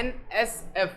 NSF,